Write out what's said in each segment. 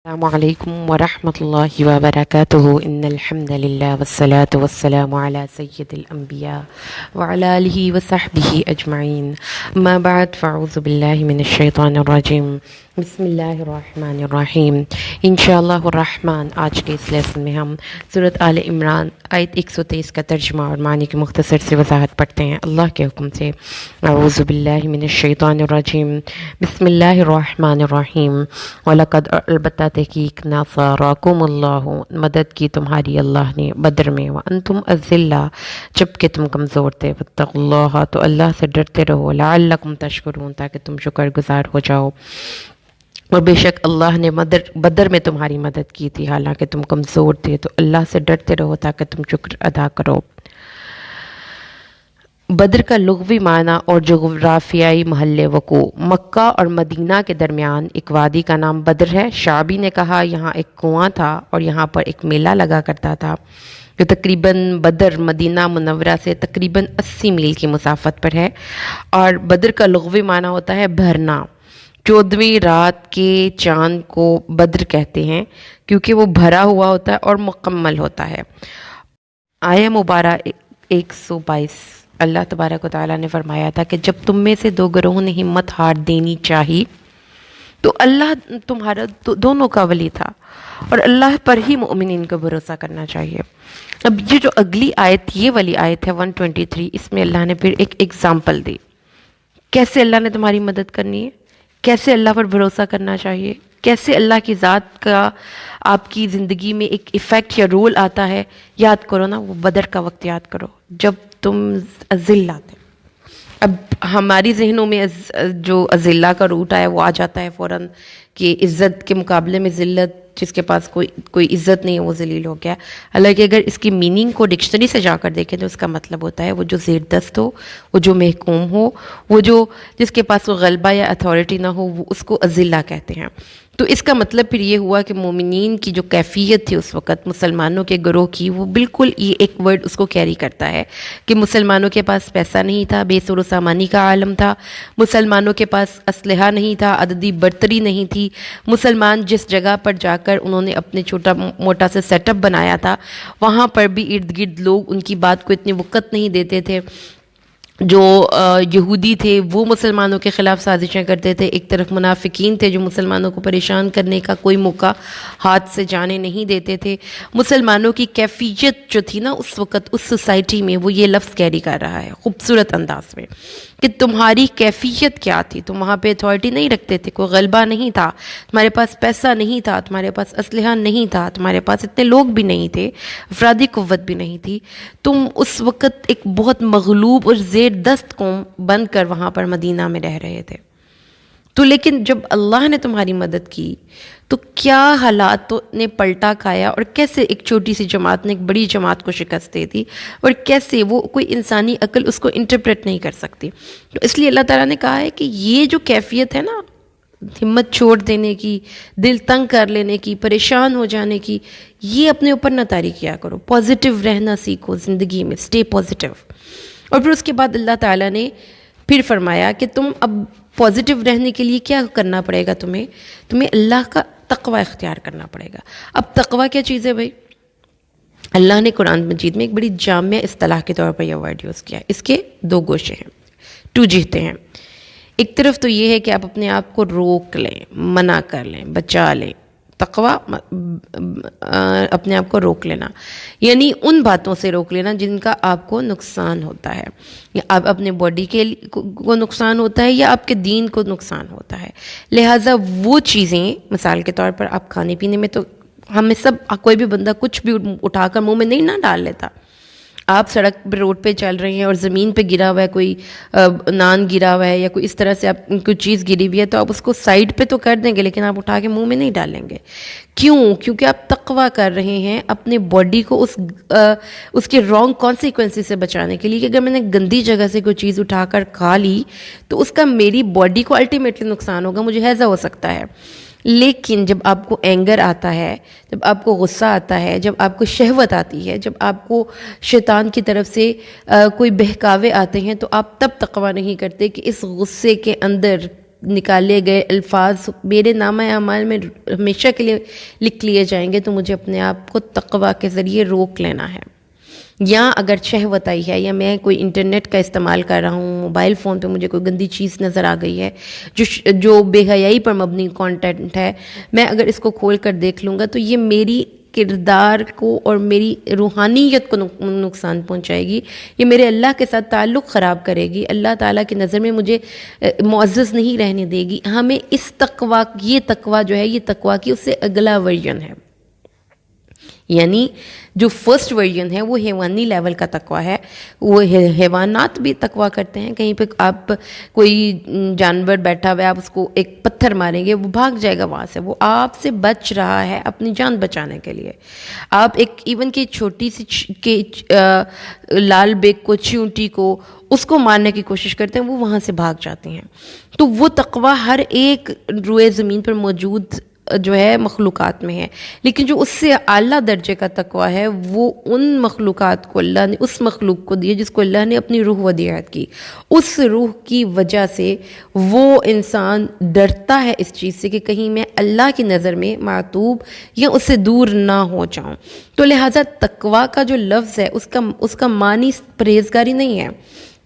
السلام علیکم ورحمۃ اللہ وبرکاتہ ان الحمد للہ والصلاة والسلام علی سید الانبیاء وعلی آلہ وصحبہ اجمعین اما بعد فاعوذ باللہ من الشیطان الرجیم بسم اللہ الرحمن الرحیم انشاءاللہ الرحمن آج کے اس لیسن میں ہم سورۃ آل عمران آیت 123 کا ترجمہ اور معنی کی مختصر سے وضاحت پڑھتے ہیں اللہ کے حکم سے اعوذ باللہ من الشیطان الرجیم بسم اللہ الرحمن الرحیم وَلَقَدْ البتہ تحقیق نَصَرَكُمُ اللَّهُ مدد کی تمہاری اللہ نے بدر میں وَأَنْتُمْ أَذِلَّةٌ جبکہ تم کمزور تھے وَاتَّقُوا اللَّهَ تو اللہ سے ڈرتے رہو لَعَلَّكُمْ تَشْكُرُونَ تاکہ تم شکر گزار ہو جاؤ اور بے شک اللہ نے بدر میں تمہاری مدد کی تھی حالانکہ تم کمزور تھے تو اللہ سے ڈرتے رہو تاکہ تم شکر ادا کرو۔ بدر کا لغوی معنی اور جغرافیائی محل وقوع مکہ اور مدینہ کے درمیان ایک وادی کا نام بدر ہے۔ شعبی نے کہا یہاں ایک کنواں تھا اور یہاں پر ایک میلہ لگا کرتا تھا جو تقریباً بدر مدینہ منورہ سے تقریباً 80 میل کی مسافت پر ہے، اور بدر کا لغوی معنی ہوتا ہے بھرنا۔ 14ویں رات کے چاند کو بدر کہتے ہیں کیونکہ وہ بھرا ہوا ہوتا ہے اور مکمل ہوتا ہے۔ آیہ مبارہ 122 اللہ تبارک و تعالیٰ نے فرمایا تھا کہ جب تم میں سے دو گروہوں نے ہمت ہار دینی چاہی تو اللہ تمہارا دونوں کا ولی تھا اور اللہ پر ہی مومنین کو بھروسہ کرنا چاہیے۔ اب یہ جو اگلی آیت یہ والی آیت ہے 123، اس میں اللہ نے پھر ایک ایگزامپل دی کیسے اللہ نے تمہاری مدد کرنی ہے، کیسے اللہ پر بھروسہ کرنا چاہیے، کیسے اللہ کی ذات کا آپ کی زندگی میں ایک ایفیکٹ یا رول آتا ہے۔ یاد کرو نا، وہ بدر کا وقت یاد کرو جب تم اذلہ تھے۔ اب ہماری ذہنوں میں جو اذلہ کا روٹ آیا وہ آ جاتا ہے فوراً کہ عزت کے مقابلے میں ذلت، جس کے پاس کوئی عزت نہیں ہے وہ ذلیل ہو گیا۔ حالانکہ اگر اس کی میننگ کو ڈکشنری سے جا کر دیکھیں تو اس کا مطلب ہوتا ہے وہ جو زیر دست ہو، وہ جو محکوم ہو، وہ جو جس کے پاس وہ غلبہ یا اتھارٹی نہ ہو، وہ اس کو اذلہ کہتے ہیں۔ تو اس کا مطلب پھر یہ ہوا کہ مومنین کی جو کیفیت تھی اس وقت مسلمانوں کے گروہ کی، وہ بالکل یہ ایک ورڈ اس کو کیری کرتا ہے کہ مسلمانوں کے پاس پیسہ نہیں تھا، بے سر و سامانی کا عالم تھا، مسلمانوں کے پاس اسلحہ نہیں تھا، عددی برتری نہیں تھی، مسلمان جس جگہ پر جا کر انہوں نے اپنے چھوٹا موٹا سے سیٹ اپ بنایا تھا وہاں پر بھی ارد گرد لوگ ان کی بات کو اتنی وقت نہیں دیتے تھے۔ جو یہودی تھے وہ مسلمانوں کے خلاف سازشیں کرتے تھے، ایک طرف منافقین تھے جو مسلمانوں کو پریشان کرنے کا کوئی موقع ہاتھ سے جانے نہیں دیتے تھے۔ مسلمانوں کی کیفیت جو تھی نا اس وقت اس سوسائٹی میں، وہ یہ لفظ کیری کر رہا ہے خوبصورت انداز میں کہ تمہاری کیفیت کیا تھی۔ تم وہاں پہ اتھارٹی نہیں رکھتے تھے، کوئی غلبہ نہیں تھا، تمہارے پاس پیسہ نہیں تھا، تمہارے پاس اسلحہ نہیں تھا، تمہارے پاس اتنے لوگ بھی نہیں تھے، افرادی قوت بھی نہیں تھی۔ تم اس وقت ایک بہت مغلوب اور زیر دست قوم بن کر وہاں پر مدینہ میں رہ رہے تھے۔ تو لیکن جب اللہ نے تمہاری مدد کی تو کیا حالات نے پلٹا کھایا، اور کیسے ایک چھوٹی سی جماعت نے ایک بڑی جماعت کو شکست دے دی، اور کیسے وہ کوئی انسانی عقل اس کو انٹرپریٹ نہیں کر سکتی۔ تو اس لیے اللہ تعالیٰ نے کہا ہے کہ یہ جو کیفیت ہے نا، ہمت چھوڑ دینے کی، دل تنگ کر لینے کی، پریشان ہو جانے کی، یہ اپنے اوپر نہ طاری کیا کرو، پازیٹیو رہنا سیکھو زندگی میں، اسٹے پازیٹیو۔ اور پھر اس کے بعد اللہ تعالیٰ نے پھر فرمایا کہ تم اب پازیٹیو رہنے کے لیے کیا کرنا پڑے گا، تمہیں اللہ کا تقوی اختیار کرنا پڑے گا۔ اب تقوی کیا چیز ہے بھائی؟ اللہ نے قرآن مجید میں ایک بڑی جامع اصطلاح کے طور پر یہ ورڈ یوز کیا ہے۔ اس کے دو گوشے ہیں، 2 جہتیں ہیں۔ ایک طرف تو یہ ہے کہ آپ اپنے آپ کو روک لیں، منع کر لیں، بچا لیں، تقوی اپنے آپ کو روک لینا، یعنی ان باتوں سے روک لینا جن کا آپ کو نقصان ہوتا ہے، یا آپ اپنے باڈی کو نقصان ہوتا ہے یا آپ کے دین کو نقصان ہوتا ہے۔ لہٰذا وہ چیزیں، مثال کے طور پر آپ کھانے پینے میں، تو ہمیں کوئی بھی بندہ کچھ بھی اٹھا کر منہ میں نہیں نہ ڈال لیتا۔ آپ سڑک پہ روڈ پہ چل رہے ہیں اور زمین پہ گرا ہوا ہے، کوئی نان گرا ہوا ہے یا کوئی اس طرح سے آپ کوئی چیز گری ہوئی ہے تو آپ اس کو سائڈ پہ تو کر دیں گے لیکن آپ اٹھا کے منہ میں نہیں ڈالیں گے۔ کیوں؟ کیونکہ آپ تقوی کر رہے ہیں اپنے باڈی کو اس کے رانگ کانسیکوینسز سے بچانے کے لیے، کہ اگر میں نے گندی جگہ سے کوئی چیز اٹھا کر کھا لی تو اس کا میری باڈی کو الٹیمیٹلی نقصان ہوگا، مجھے ہیضہ ہو سکتا ہے۔ لیکن جب آپ کو اینگر آتا ہے، جب آپ کو غصہ آتا ہے، جب آپ کو شہوت آتی ہے، جب آپ کو شیطان کی طرف سے کوئی بہکاوے آتے ہیں، تو آپ تب تقوی نہیں کرتے کہ اس غصے کے اندر نکالے گئے الفاظ میرے نامہ اعمال میں ہمیشہ کے لیے لکھ لیے جائیں گے تو مجھے اپنے آپ کو تقویٰ کے ذریعے روک لینا ہے. یا اگر شہوت آئی ہے یا میں کوئی انٹرنیٹ کا استعمال کر رہا ہوں، موبائل فون پہ مجھے کوئی گندی چیز نظر آ گئی ہے جو بے حیائی پر مبنی کانٹینٹ ہے، میں اگر اس کو کھول کر دیکھ لوں گا تو یہ میری کردار کو اور میری روحانیت کو نقصان پہنچائے گی، یہ میرے اللہ کے ساتھ تعلق خراب کرے گی، اللہ تعالیٰ کی نظر میں مجھے معزز نہیں رہنے دے گی. ہمیں اس تقویٰ، یہ تقویٰ جو ہے یہ تقویٰ کی اس سے اگلا ورژن ہے. یعنی جو فرسٹ ورژن ہے وہ حیوانی لیول کا تقویٰ ہے. وہ حیوانات بھی تقویٰ کرتے ہیں. کہیں پہ آپ کوئی جانور بیٹھا ہوا ہے، آپ اس کو ایک پتھر ماریں گے وہ بھاگ جائے گا وہاں سے، وہ آپ سے بچ رہا ہے اپنی جان بچانے کے لیے. آپ ایک ایون کہ چھوٹی سی لال بیگ کو، چیونٹی کو، اس کو مارنے کی کوشش کرتے ہیں، وہ وہاں سے بھاگ جاتی ہیں. تو وہ تقویٰ ہر ایک روئے زمین پر موجود جو ہے مخلوقات میں ہے. لیکن جو اس سے اعلیٰ درجے کا تقویٰ ہے وہ ان مخلوقات کو اللہ نے اس مخلوق کو دی جس کو اللہ نے اپنی روح ودیعت کی. اس روح کی وجہ سے وہ انسان ڈرتا ہے اس چیز سے کہ کہیں میں اللہ کی نظر میں معتوب یا اس سے دور نہ ہو جاؤں. تو لہٰذا تقویٰ کا جو لفظ ہے اس کا معنی پرہیزگاری نہیں ہے.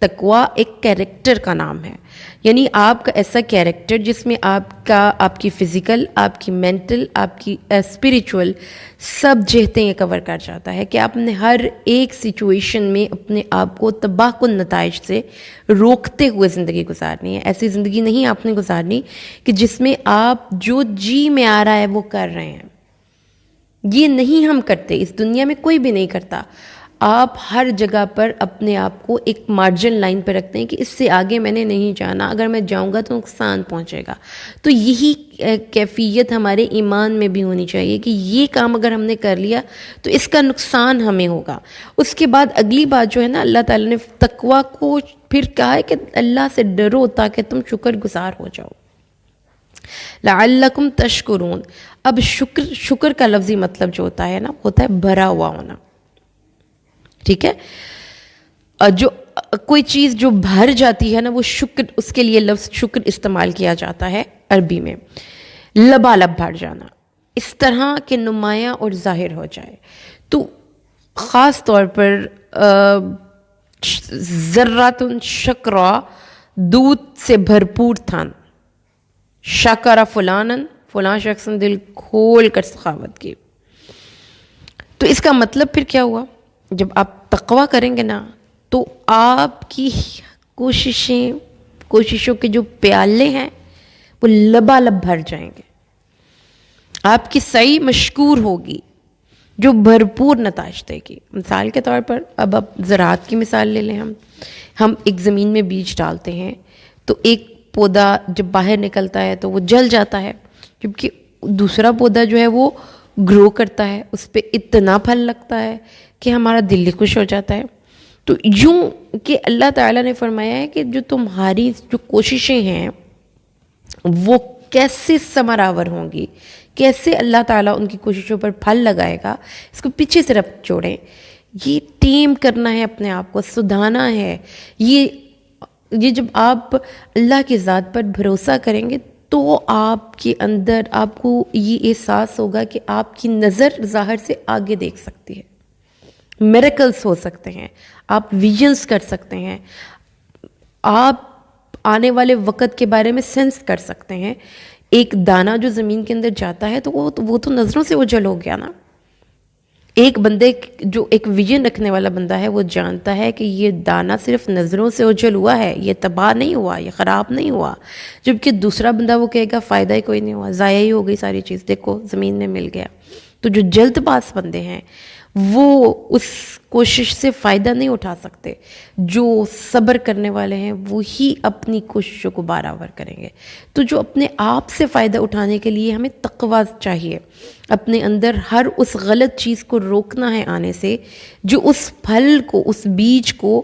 تقویٰ ایک کیریکٹر کا نام ہے. یعنی آپ کا ایسا کیریکٹر جس میں آپ کی فزیکل، آپ کی مینٹل، آپ کی اسپریچول سب جہتیں یہ کور کر جاتا ہے کہ آپ نے ہر ایک سچویشن میں اپنے آپ کو تباہ کن نتائج سے روکتے ہوئے زندگی گزارنی ہے. ایسی زندگی نہیں آپ نے گزارنی کہ جس میں آپ جو جی میں آ رہا ہے وہ کر رہے ہیں. یہ نہیں ہم کرتے، اس دنیا میں کوئی بھی نہیں کرتا. آپ ہر جگہ پر اپنے آپ کو ایک مارجن لائن پہ رکھتے ہیں کہ اس سے آگے میں نے نہیں جانا، اگر میں جاؤں گا تو نقصان پہنچے گا. تو یہی کیفیت ہمارے ایمان میں بھی ہونی چاہیے کہ یہ کام اگر ہم نے کر لیا تو اس کا نقصان ہمیں ہوگا. اس کے بعد اگلی بات جو ہے نا، اللہ تعالیٰ نے تقویٰ کو پھر کہا ہے کہ اللہ سے ڈرو تاکہ تم شکر گزار ہو جاؤ. لعلکم تشکرون. اب شکر کا لفظی مطلب جو ہوتا ہے نا، ہوتا ہے بھرا ہوا ہونا. ٹھیک ہے، جو کوئی چیز جو بھر جاتی ہے نا وہ شکر، اس کے لیے لفظ شکر استعمال کیا جاتا ہے عربی میں. لبالب بھر جانا، اس طرح کہ نمایاں اور ظاہر ہو جائے. تو خاص طور پر ذرات شکرا، دودھ سے بھرپور تھن. شکر فلانن، فلاں شخص نے دل کھول کر سخاوت کی. تو اس کا مطلب پھر کیا ہوا؟ جب آپ تقویٰ کریں گے نا تو آپ کی کوششوں کے جو پیالے ہیں وہ لبالب بھر جائیں گے. آپ کی سعی مشکور ہوگی جو بھرپور نتائج دے گی. مثال کے طور پر اب آپ زراعت کی مثال لے لیں. ہم ایک زمین میں بیج ڈالتے ہیں تو ایک پودا جب باہر نکلتا ہے تو وہ جل جاتا ہے، جبکہ دوسرا پودا جو ہے وہ گرو کرتا ہے، اس پہ اتنا پھل لگتا ہے کہ ہمارا دل خوش ہو جاتا ہے. تو یوں کہ اللہ تعالیٰ نے فرمایا ہے کہ جو تمہاری جو کوششیں ہیں وہ کیسے ثمرآور ہوں گی، کیسے اللہ تعالیٰ ان کی کوششوں پر پھل لگائے گا، اس کو پیچھے سے رب چھوڑیں. یہ ٹیم کرنا ہے، اپنے آپ کو سدھانا ہے. یہ جب آپ اللہ کی ذات پر بھروسہ کریں گے تو آپ کے اندر آپ کو یہ احساس ہوگا کہ آپ کی نظر ظاہر سے آگے دیکھ سکتی ہے. میریکلز ہو سکتے ہیں، آپ ویژنز کر سکتے ہیں، آپ آنے والے وقت کے بارے میں سینس کر سکتے ہیں. ایک دانہ جو زمین کے اندر جاتا ہے تو وہ تو نظروں سے اوجھل ہو گیا نا. ایک بندے جو ایک ویژن رکھنے والا بندہ ہے وہ جانتا ہے کہ یہ دانہ صرف نظروں سے اوجھل ہوا ہے، یہ تباہ نہیں ہوا، یہ خراب نہیں ہوا. جبکہ دوسرا بندہ وہ کہے گا فائدہ ہی کوئی نہیں ہوا، ضائع ہی ہو گئی ساری چیز، دیکھو زمین میں مل گیا. تو جو جلد باز بندے ہیں وہ اس کوشش سے فائدہ نہیں اٹھا سکتے. جو صبر کرنے والے ہیں وہی اپنی کوششوں کو برابر کریں گے. تو جو اپنے آپ سے فائدہ اٹھانے کے لیے ہمیں تقویٰ چاہیے. اپنے اندر ہر اس غلط چیز کو روکنا ہے آنے سے، جو اس پھل کو، اس بیج کو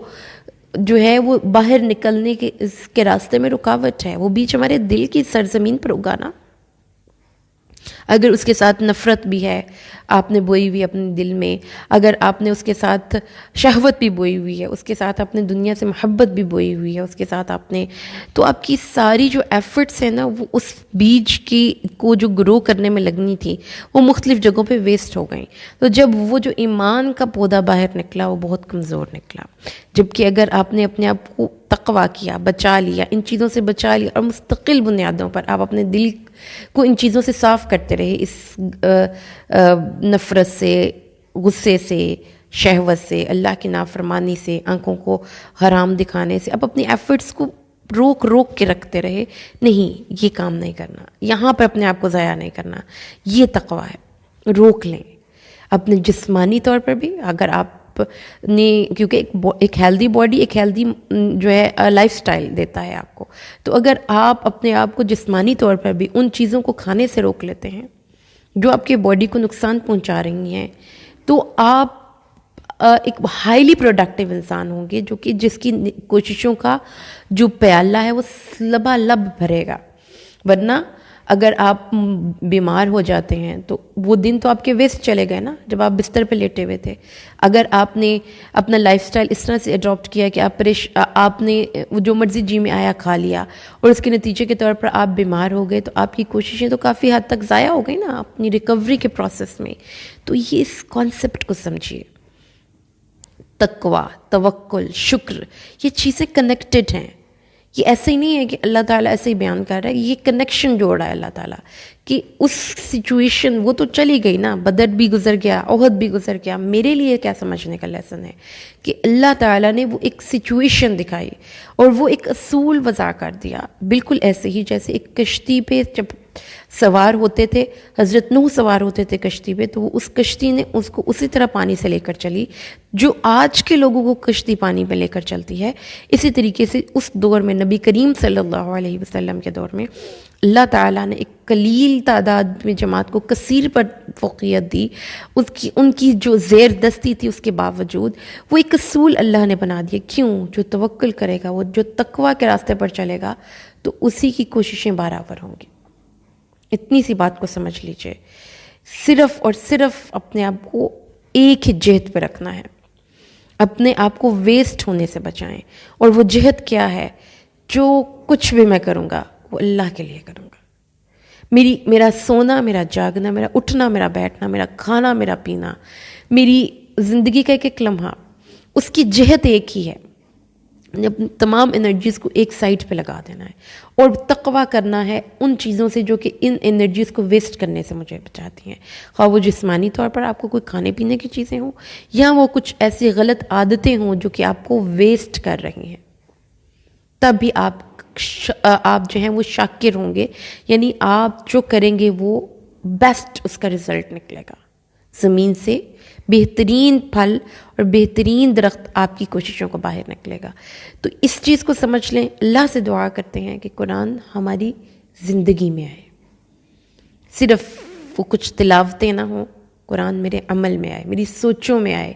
جو ہے وہ باہر نکلنے کے راستے میں رکاوٹ ہے. وہ بیج ہمارے دل کی سرزمین پر اگانا. اگر اس کے ساتھ نفرت بھی ہے آپ نے بوئی ہوئی اپنے دل میں، اگر آپ نے اس کے ساتھ شہوت بھی بوئی ہوئی ہے، اس کے ساتھ آپ نے دنیا سے محبت بھی بوئی ہوئی ہے، اس کے ساتھ آپ نے، تو آپ کی ساری جو ایفرٹس ہیں نا وہ اس بیج کی کو جو گرو کرنے میں لگنی تھی وہ مختلف جگہوں پہ ویسٹ ہو گئیں. تو جب وہ جو ایمان کا پودا باہر نکلا وہ بہت کمزور نکلا. جبکہ اگر آپ نے اپنے آپ کو تقویٰ کیا، بچا لیا، ان چیزوں سے بچا لیا، اور مستقل بنیادوں پر آپ اپنے دل کو ان چیزوں سے صاف کرتے رہے، اس نفرت سے، غصے سے، شہوت سے، اللہ کی نافرمانی سے، آنکھوں کو حرام دکھانے سے، اب اپنی ایفرٹس کو روک روک کے رکھتے رہے، نہیں یہ کام نہیں کرنا، یہاں پر اپنے آپ کو ضائع نہیں کرنا، یہ تقویٰ ہے. روک لیں اپنے جسمانی طور پر بھی. اگر آپ نے، کیونکہ ایک ہیلدی باڈی ایک ہیلدی جو ہے لائف سٹائل دیتا ہے آپ کو، تو اگر آپ اپنے آپ کو جسمانی طور پر بھی ان چیزوں کو کھانے سے روک لیتے ہیں جو آپ کے باڈی کو نقصان پہنچا رہی ہیں، تو آپ ایک ہائیلی پروڈکٹیو انسان ہوں گے، جو کہ جس کی کوششوں کا جو پیالہ ہے وہ لبالب بھرے گا. ورنہ اگر آپ بیمار ہو جاتے ہیں تو وہ دن تو آپ کے ویسٹ چلے گئے نا جب آپ بستر پہ لیٹے ہوئے تھے. اگر آپ نے اپنا لائف سٹائل اس طرح سے اڈاپٹ کیا کہ آپ نے جو مرضی جی میں آیا کھا لیا اور اس کے نتیجے کے طور پر آپ بیمار ہو گئے، تو آپ کی کوششیں تو کافی حد تک ضائع ہو گئی نا اپنی ریکوری کے پروسیس میں. تو یہ اس کانسیپٹ کو سمجھیے. تقویٰ، توکل، شکر، یہ چیزیں کنیکٹڈ ہیں. یہ ایسے ہی نہیں ہے کہ اللہ تعالیٰ ایسے ہی بیان کر رہا ہے، یہ کنیکشن جوڑ رہا ہے اللہ تعالیٰ کہ اس سچویشن وہ تو چلی گئی نا، بدر بھی گزر گیا، احد بھی گزر گیا. میرے لیے کیا سمجھنے کا لیسن ہے کہ اللہ تعالیٰ نے وہ ایک سچویشن دکھائی اور وہ ایک اصول وضع کر دیا، بالکل ایسے ہی جیسے ایک کشتی پہ جب سوار ہوتے تھے، حضرت نوح سوار ہوتے تھے کشتی پہ، تو وہ اس کشتی نے اس کو اسی طرح پانی سے لے کر چلی جو آج کے لوگوں کو کشتی پانی پہ لے کر چلتی ہے. اسی طریقے سے اس دور میں نبی کریم صلی اللہ علیہ وسلم کے دور میں اللہ تعالیٰ نے ایک قلیل تعداد میں جماعت کو کثیر پر فوقیت دی. ان کی جو زیر دستی تھی اس کے باوجود وہ ایک اصول اللہ نے بنا دیا. کیوں؟ جو توکل کرے گا، وہ جو تقویٰ کے راستے پر چلے گا، تو اسی کی کوششیں برابر ہوں گی. اتنی سی بات کو سمجھ لیجئے. صرف اور صرف اپنے آپ کو ایک ہی جہت پہ رکھنا ہے، اپنے آپ کو ویسٹ ہونے سے بچائیں. اور وہ جہت کیا ہے؟ جو کچھ بھی میں کروں گا وہ اللہ کے لیے کروں گا. میرا سونا، میرا جاگنا، میرا اٹھنا، میرا بیٹھنا، میرا کھانا، میرا پینا، میری زندگی کا ایک ایک لمحہ، اس کی جہت ایک ہی ہے. اپنی تمام انرجیز کو ایک سائڈ پہ لگا دینا ہے اور تقویٰ کرنا ہے ان چیزوں سے جو کہ ان انرجیز کو ویسٹ کرنے سے مجھے بچاتی ہیں. خواہ وہ جسمانی طور پر آپ کو کوئی کھانے پینے کی چیزیں ہوں، یا وہ کچھ ایسی غلط عادتیں ہوں جو کہ آپ کو ویسٹ کر رہی ہیں. تب بھی آپ جو ہیں وہ شاکر ہوں گے، یعنی آپ جو کریں گے وہ بیسٹ اس کا رزلٹ نکلے گا. زمین سے بہترین پھل اور بہترین درخت آپ کی کوششوں کو باہر نکلے گا. تو اس چیز کو سمجھ لیں. اللہ سے دعا کرتے ہیں کہ قرآن ہماری زندگی میں آئے، صرف وہ کچھ تلاوتیں نہ ہوں، قرآن میرے عمل میں آئے، میری سوچوں میں آئے،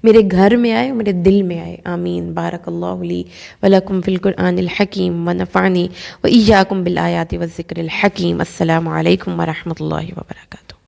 میرے گھر میں آئے، میرے دل میں آئے. آمین. بارک اللہ لی ولکم فی القرآن الحکیم ونفعنی وإیاکم بالآیات والذکر الحکیم. السلام علیکم ورحمۃ اللہ وبرکاتہ.